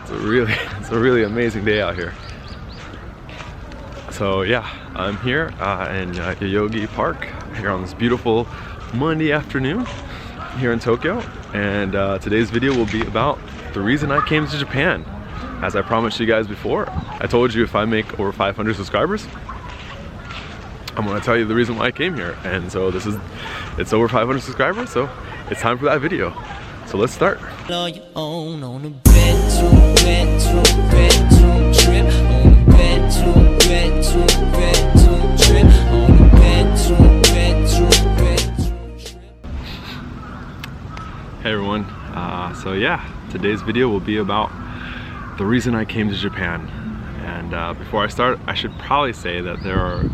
It's a really amazing day out here. So yeah, I'm here in Yoyogi Park here on this beautiful Monday afternoon here in Tokyo, and today's video will be about the reason I came to Japan. As I promised you guys before, I told you if I make over 500 subscribers, I'm gonna tell you the reason why I came here. And so it's over 500 subscribers, so it's time for that video. So let's start. Hey everyone, so yeah, today's video will be about the reason I came to Japan. And before I start, I should probably say that there are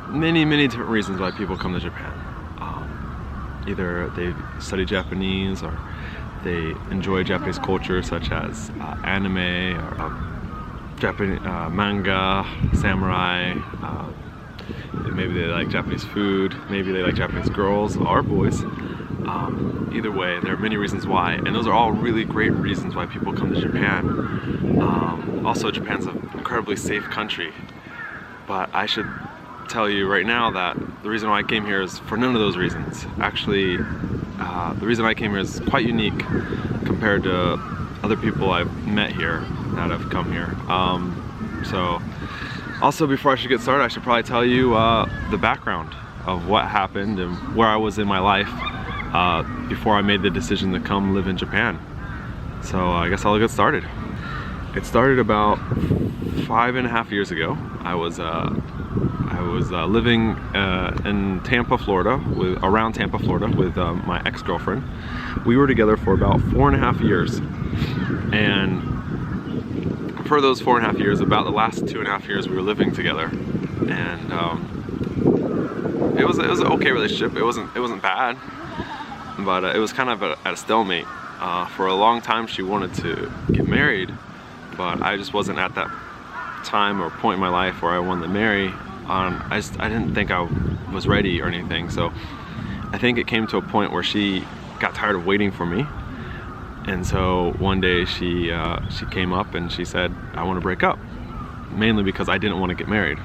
many different reasons why people come to Japan. Either they study Japanese, or they enjoy Japanese culture such as anime, or Japanese manga, samurai, maybe they like Japanese food, maybe they like Japanese girls or boys. Either way, there are many reasons why, and those are all really great reasons why people come to Japan. Also, Japan's an incredibly safe country, but I should tell you right now that the reason why I came here is for none of those reasons. Actually, the reason I came here is quite unique compared to other people I've met here that have come here. So, also before I should get started, I should probably tell you the background of what happened and where I was in my life before I made the decision to come live in Japan. So I guess I'll get started. It started about 5.5 years ago. I was living in Tampa, Florida, around Tampa, Florida, with my ex-girlfriend. We were together for about 4.5 years, and for those 4.5 years, about the last 2.5 years, we were living together, and it was an okay relationship. It wasn't bad, but it was kind of at a stalemate. For a long time, she wanted to get married, but I just wasn't at that time or point in my life where I wanted to marry. I didn't think I was ready or anything, so I think it came to a point where she got tired of waiting for me, and so one day she came up and she said, I want to break up, mainly because I didn't want to get married.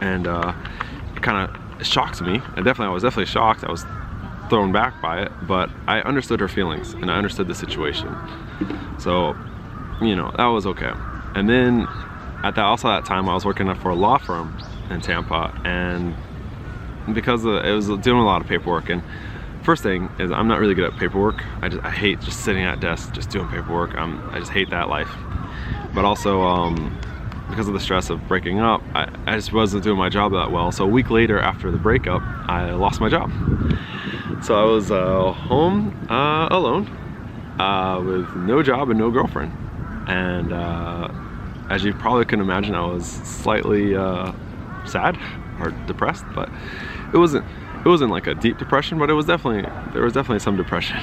And it kind of shocked me. I was definitely shocked. I was thrown back by it, but I understood her feelings and I understood the situation, so you know, that was okay. And then also that time I was working for a law firm in Tampa, and because it was doing a lot of paperwork, and first thing is I'm not really good at paperwork. I hate just sitting at a desk just doing paperwork. I just hate that life. But also because of the stress of breaking up, I just wasn't doing my job that well. So a week later after the breakup, I lost my job. So I was home alone with no job and no girlfriend, and as you probably can imagine, I was slightly sad or depressed, but it wasn't like a deep depression, but there was definitely some depression.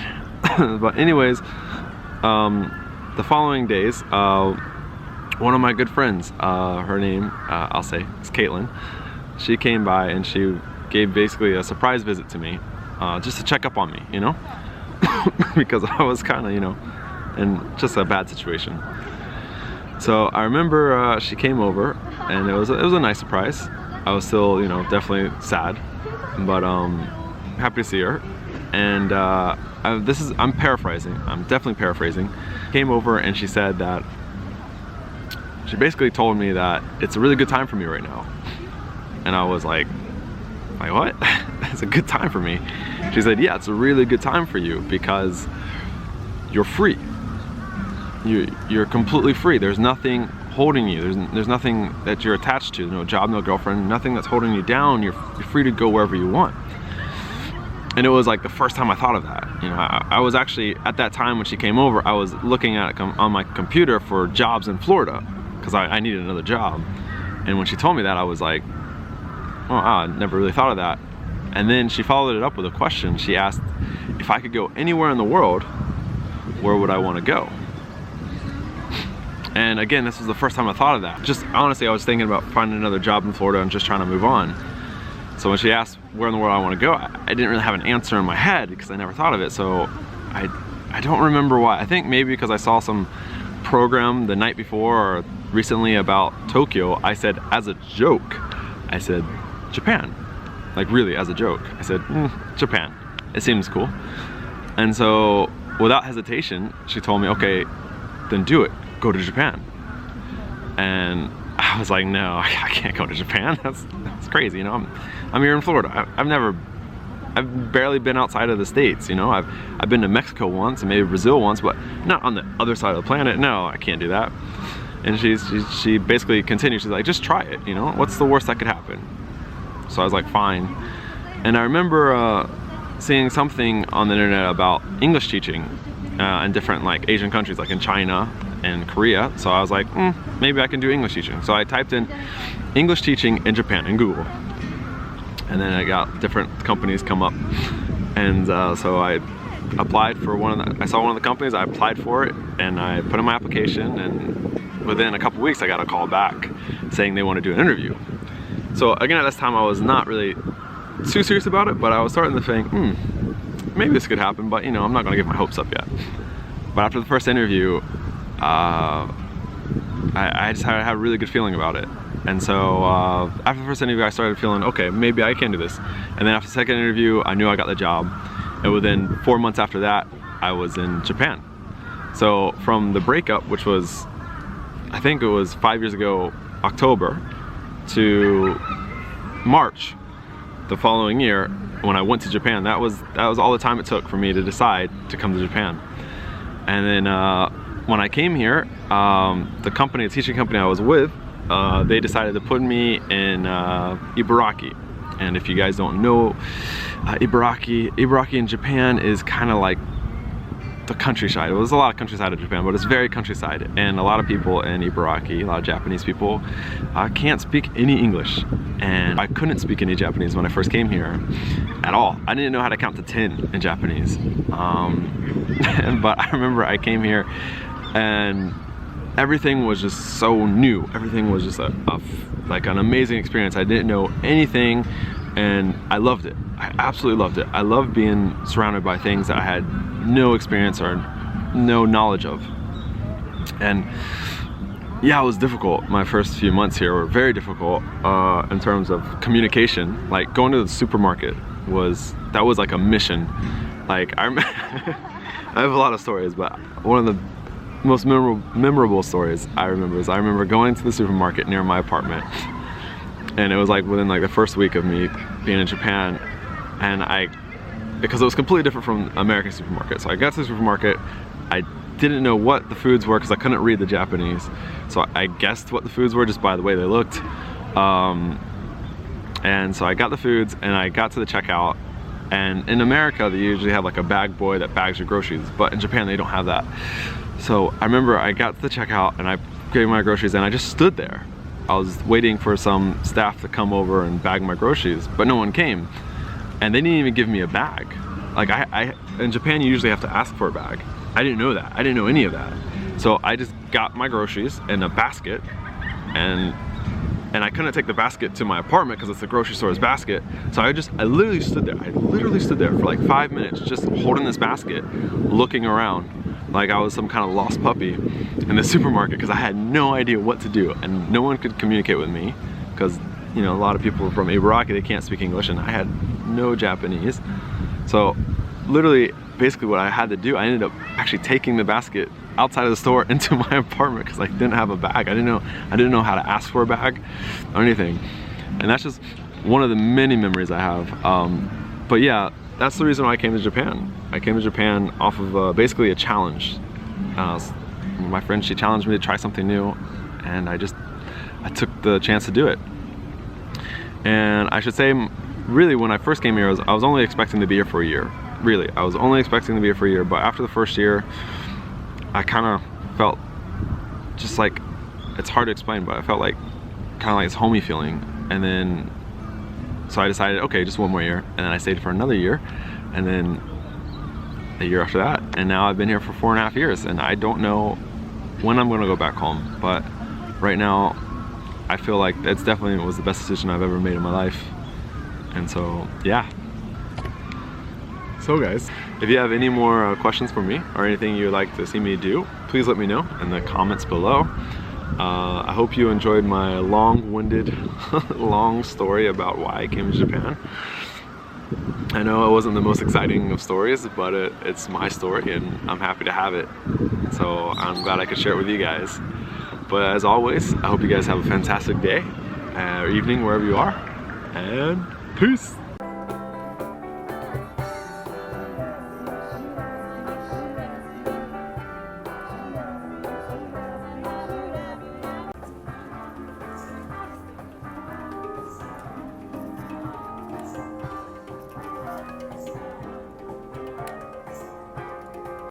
But anyways, the following days, one of my good friends, her name I'll say is Caitlin, she came by and she gave basically a surprise visit to me, just to check up on me, you know, because I was kind of, you know, in just a bad situation. So I remember she came over, and it was a nice surprise. I was still, you know, definitely sad, but happy to see her. And I'm paraphrasing. I'm definitely paraphrasing. Came over and she said that she basically told me that it's a really good time for me right now. And I was like what? It's a good time for me. She said, yeah, it's a really good time for you because you're free. You're completely free. There's nothing holding you. There's nothing that you're attached to. No job, no girlfriend, nothing that's holding you down. You're free to go wherever you want. And it was like the first time I thought of that. You know, I was actually, at that time when she came over, I was looking at it on my computer for jobs in Florida because I needed another job. And when she told me that, I was like, oh, wow, I never really thought of that. And then she followed it up with a question. She asked, if I could go anywhere in the world, where would I want to go? And again, this was the first time I thought of that. Just honestly, I was thinking about finding another job in Florida and just trying to move on. So when she asked where in the world I want to go, I didn't really have an answer in my head because I never thought of it. So I I don't remember why. I think maybe because I saw some program the night before or recently about Tokyo. I said, as a joke, I said, Japan. Like really, as a joke. I said, Japan. It seems cool. And so, without hesitation, she told me, okay, then do it. Go to Japan. And I was like, no, I can't go to Japan. That's crazy, you know. I'm here in Florida. I've barely been outside of the States, you know. I've been to Mexico once and maybe Brazil once, but not on the other side of the planet. No, I can't do that. And she basically continued. She's like, just try it, you know. What's the worst that could happen? So I was like, fine. And I remember seeing something on the internet about English teaching in different like Asian countries, like in China and Korea. So I was like, maybe I can do English teaching. So I typed in English teaching in Japan in Google. And then I got different companies come up. And so I applied for I saw one of the companies, I applied for it, and I put in my application, and within a couple weeks I got a call back saying they want to do an interview. So again, at this time I was not really too serious about it, but I was starting to think, maybe this could happen, but you know, I'm not gonna get my hopes up yet. But after the first interview, I just had a really good feeling about it. And so after the first interview, I started feeling, okay, maybe I can do this. And then after the second interview, I knew I got the job. And within 4 months after that, I was in Japan. So from the breakup, which was, I think it was 5 years ago, October, to March the following year, when I went to Japan, that was all the time it took for me to decide to come to Japan. And then when I came here, the teaching company I was with, they decided to put me in Ibaraki. And if you guys don't know, Ibaraki in Japan is kind of like the countryside. It was a lot of countryside of Japan, but it's very countryside. And a lot of people in Ibaraki, a lot of Japanese people, can't speak any English. And I couldn't speak any Japanese when I first came here at all. I didn't know how to count to 10 in Japanese. But I remember I came here and everything was just so new. Everything was just like an amazing experience. I didn't know anything, and I loved it. I absolutely loved it. I loved being surrounded by things that I had no experience or no knowledge of. And yeah, it was difficult. My first few months here were very difficult in terms of communication. Like going to the supermarket was like a mission. Like I have a lot of stories, but one of the most memorable stories I remember is I remember going to the supermarket near my apartment, and it was like within like the first week of me being in Japan, and because it was completely different from American supermarket. So I got to the supermarket, I didn't know what the foods were because I couldn't read the Japanese, so I guessed what the foods were just by the way they looked, and so I got the foods and I got to the checkout. And in America they usually have like a bag boy that bags your groceries, but in Japan they don't have that. So I remember I got to the checkout and I gave my groceries and I just stood there. I was waiting for some staff to come over and bag my groceries, but no one came. And they didn't even give me a bag. Like in Japan you usually have to ask for a bag. I didn't know that. I didn't know any of that. So I just got my groceries in a basket, and I couldn't take the basket to my apartment because it's the grocery store's basket. So I literally stood there. I literally stood there for like 5 minutes just holding this basket, looking around like I was some kind of lost puppy in the supermarket because I had no idea what to do, and no one could communicate with me because, you know, a lot of people from Ibaraki, they can't speak English, and I had no Japanese. So literally, basically what I had to do, I ended up actually taking the basket outside of the store into my apartment because I didn't have a bag. I didn't know how to ask for a bag or anything. And that's just one of the many memories I have. But yeah, that's the reason why I came to Japan. I came to Japan off of basically a challenge. My friend, she challenged me to try something new, and I took the chance to do it. And I should say, really, when I first came here, I was only expecting to be here for a year. Really, I was only expecting to be here for a year, but after the first year, I kind of felt just like, it's hard to explain, but I felt like kind of like this homey feeling. And then, so I decided, okay, just one more year. And then I stayed for another year, and then a year after that. And now I've been here for 4.5 years, and I don't know when I'm gonna go back home. But right now, I feel like it's definitely was the best decision I've ever made in my life. And so, yeah. So guys, If you have any more questions for me or anything you would like to see me do, please let me know in the comments below. I hope you enjoyed my long-winded, long story about why I came to Japan. I know it wasn't the most exciting of stories, but it's my story and I'm happy to have it. So I'm glad I could share it with you guys. But as always, I hope you guys have a fantastic day or evening wherever you are, and peace!